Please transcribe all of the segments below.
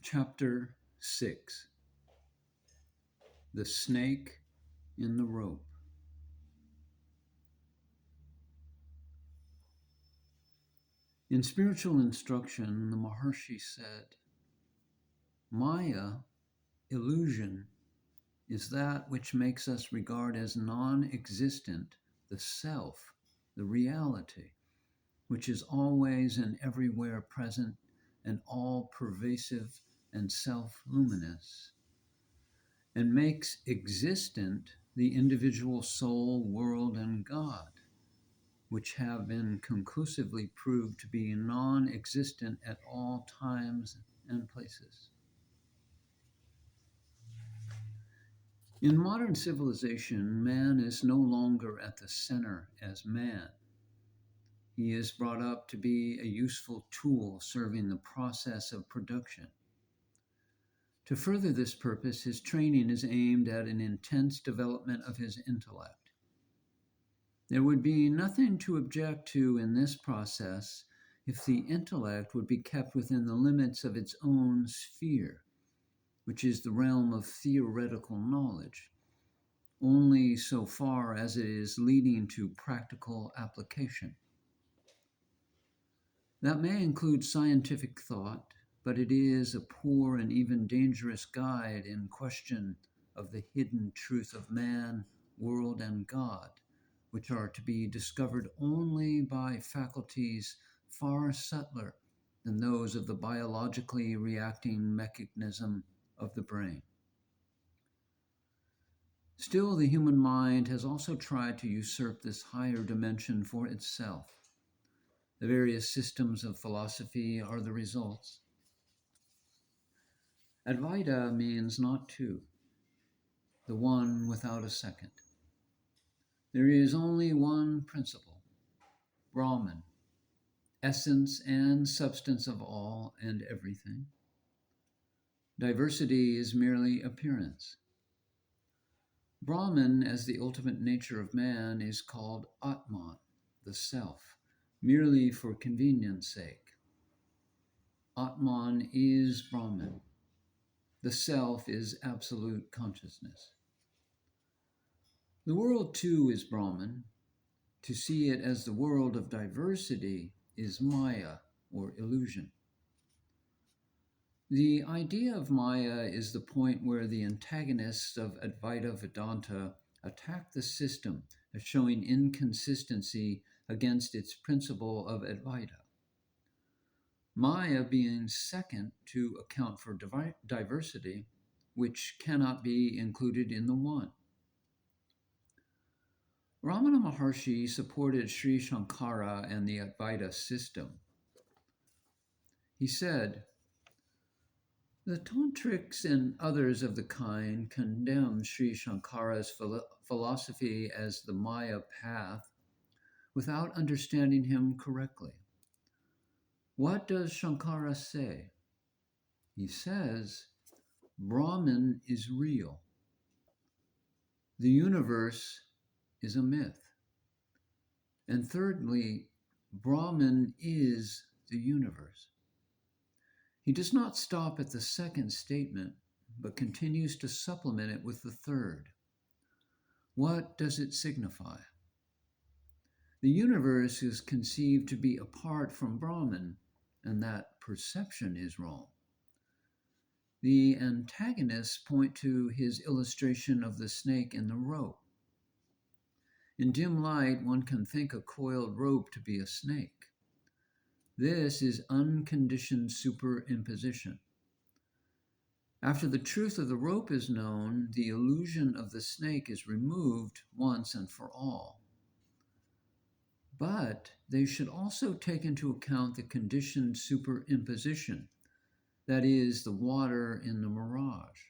Chapter-6, The Snake in the Rope. In spiritual instruction, the Maharshi said, Maya, illusion, is that which makes us regard as non-existent the self, the reality, which is always and everywhere present and all-pervasive and self-luminous, and makes existent the individual soul, world, and God, which have been conclusively proved to be non-existent at all times and places. In modern civilization, man is no longer at the center as man. He is brought up to be a useful tool serving the process of production. To further this purpose, his training is aimed at an intense development of his intellect. There would be nothing to object to in this process if the intellect would be kept within the limits of its own sphere, which is the realm of theoretical knowledge, only so far as it is leading to practical application. That may include scientific thought, but it is a poor and even dangerous guide in question of the hidden truth of man, world, and God, which are to be discovered only by faculties far subtler than those of the biologically reacting mechanism of the brain. Still, the human mind has also tried to usurp this higher dimension for itself. The various systems of philosophy are the results. Advaita means not two, the one without a second. There is only one principle, Brahman, essence and substance of all and everything. Diversity is merely appearance. Brahman, as the ultimate nature of man, is called Atman, the self, merely for convenience sake. Atman is Brahman. The self is absolute consciousness. The world too is Brahman. To see it as the world of diversity is Maya, or illusion. The idea of Maya is the point where the antagonists of Advaita Vedanta attack the system as showing inconsistency against its principle of Advaita. Maya being second to account for diversity, which cannot be included in the one. Ramana Maharshi supported Sri Shankara and the Advaita system. He said, the tantrics and others of the kind condemn Sri Shankara's philosophy as the Maya path without understanding him correctly. What does Shankara say? He says, Brahman is real. The universe is a myth. And thirdly, Brahman is the universe. He does not stop at the second statement, but continues to supplement it with the third. What does it signify? The universe is conceived to be apart from Brahman, and that perception is wrong. The antagonists point to his illustration of the snake and the rope. In dim light, one can think a coiled rope to be a snake. This is unconditioned superimposition. After the truth of the rope is known, the illusion of the snake is removed once and for all. But they should also take into account the conditioned superimposition, that is, the water in the mirage.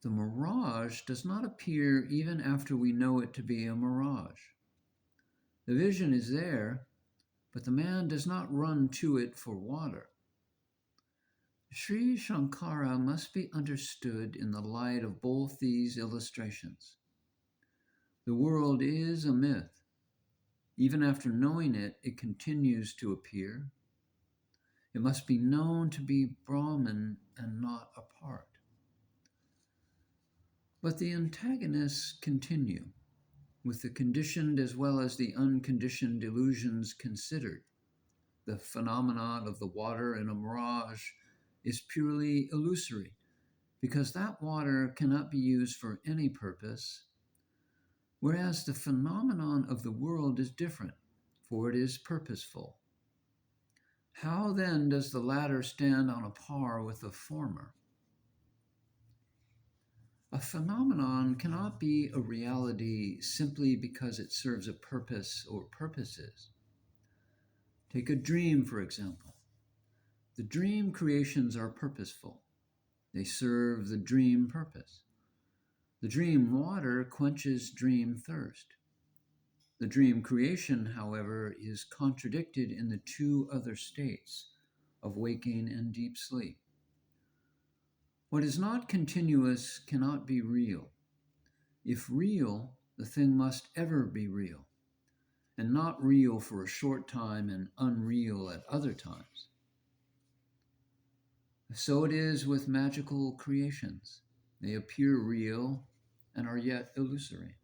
The mirage does not appear even after we know it to be a mirage. The vision is there, but the man does not run to it for water. Sri Shankara must be understood in the light of both these illustrations. The world is a myth. Even after knowing it, it continues to appear. It must be known to be Brahman and not a part. But the antagonists continue, with the conditioned as well as the unconditioned illusions considered. The phenomenon of the water in a mirage is purely illusory, because that water cannot be used for any purpose, whereas the phenomenon of the world is different, for it is purposeful. How then does the latter stand on a par with the former? A phenomenon cannot be a reality simply because it serves a purpose or purposes. Take a dream, for example. The dream creations are purposeful. They serve the dream purpose. The dream water quenches dream thirst. The dream creation, however, is contradicted in the two other states of waking and deep sleep. What is not continuous cannot be real. If real, the thing must ever be real, and not real for a short time and unreal at other times. So it is with magical creations. They appear real and are yet illusory.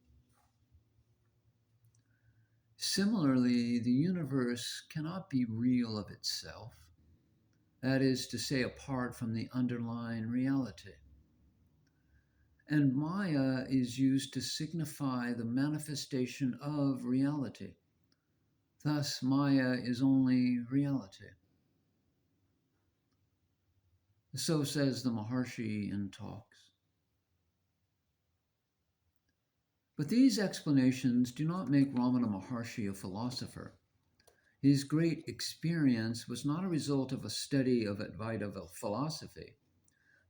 Similarly, the universe cannot be real of itself, that is to say, apart from the underlying reality. And Maya is used to signify the manifestation of reality. Thus, Maya is only reality. So says the Maharshi in talks. But these explanations do not make Ramana Maharshi a philosopher. His great experience was not a result of a study of Advaita philosophy,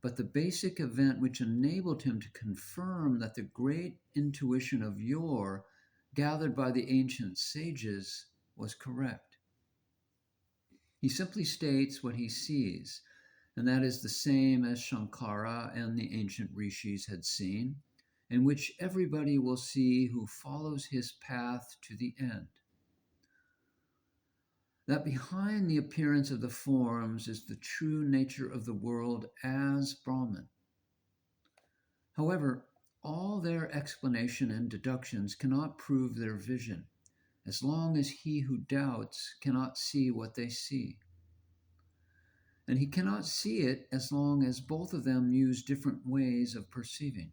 but the basic event which enabled him to confirm that the great intuition of yore, gathered by the ancient sages, was correct. He simply states what he sees, and that is the same as Shankara and the ancient rishis had seen, and which everybody will see who follows his path to the end. That behind the appearance of the forms is the true nature of the world as Brahman. However, all their explanation and deductions cannot prove their vision, as long as he who doubts cannot see what they see. And he cannot see it as long as both of them use different ways of perceiving.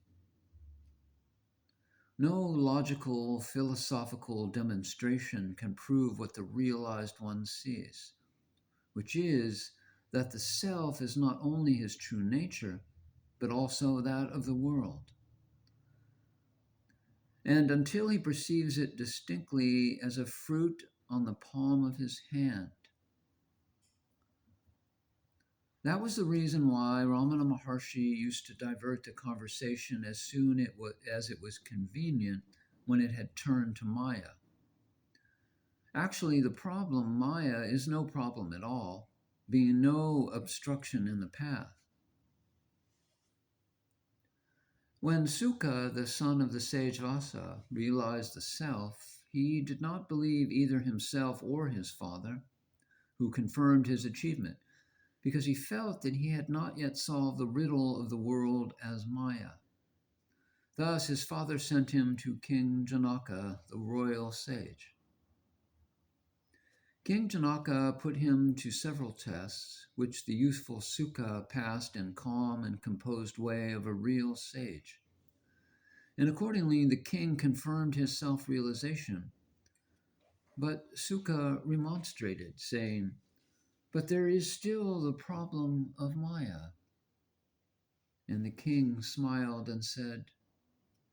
No logical, philosophical demonstration can prove what the realized one sees, which is that the self is not only his true nature, but also that of the world. And until he perceives it distinctly as a fruit on the palm of his hand. That was the reason why Ramana Maharshi used to divert the conversation as soon as it was convenient when it had turned to Maya. Actually, the problem Maya is no problem at all, being no obstruction in the path. When Sukha, the son of the sage Vasa, realized the self, he did not believe either himself or his father, who confirmed his achievement, because he felt that he had not yet solved the riddle of the world as Maya. Thus his father sent him to King Janaka, the royal sage. King Janaka put him to several tests, which the youthful Sukha passed in calm and composed way of a real sage. And accordingly, the king confirmed his self-realization. But Sukha remonstrated, saying, "But there is still the problem of Maya." And the king smiled and said,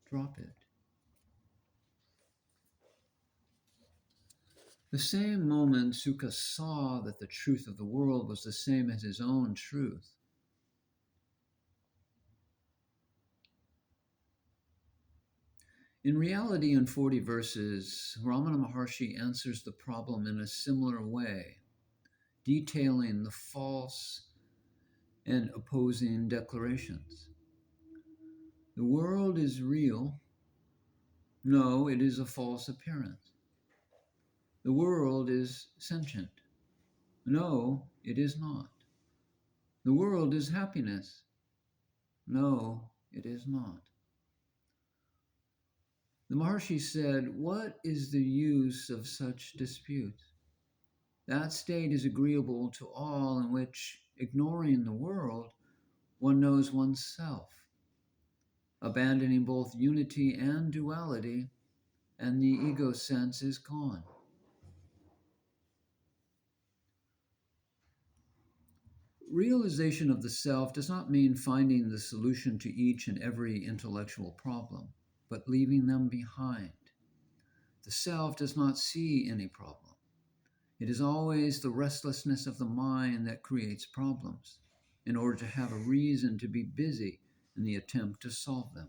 "Drop it." The same moment Sukha saw that the truth of the world was the same as his own truth. In reality, in 40 verses, Ramana Maharshi answers the problem in a similar way, detailing the false and opposing declarations. The world is real. No, it is a false appearance. The world is sentient. No, it is not. The world is happiness. No, it is not. The Maharshi said, what is the use of such dispute? That state is agreeable to all in which, ignoring the world, one knows oneself, abandoning both unity and duality, and the ego sense is gone. Realization of the self does not mean finding the solution to each and every intellectual problem, but leaving them behind. The self does not see any problem. It is always the restlessness of the mind that creates problems, in order to have a reason to be busy in the attempt to solve them.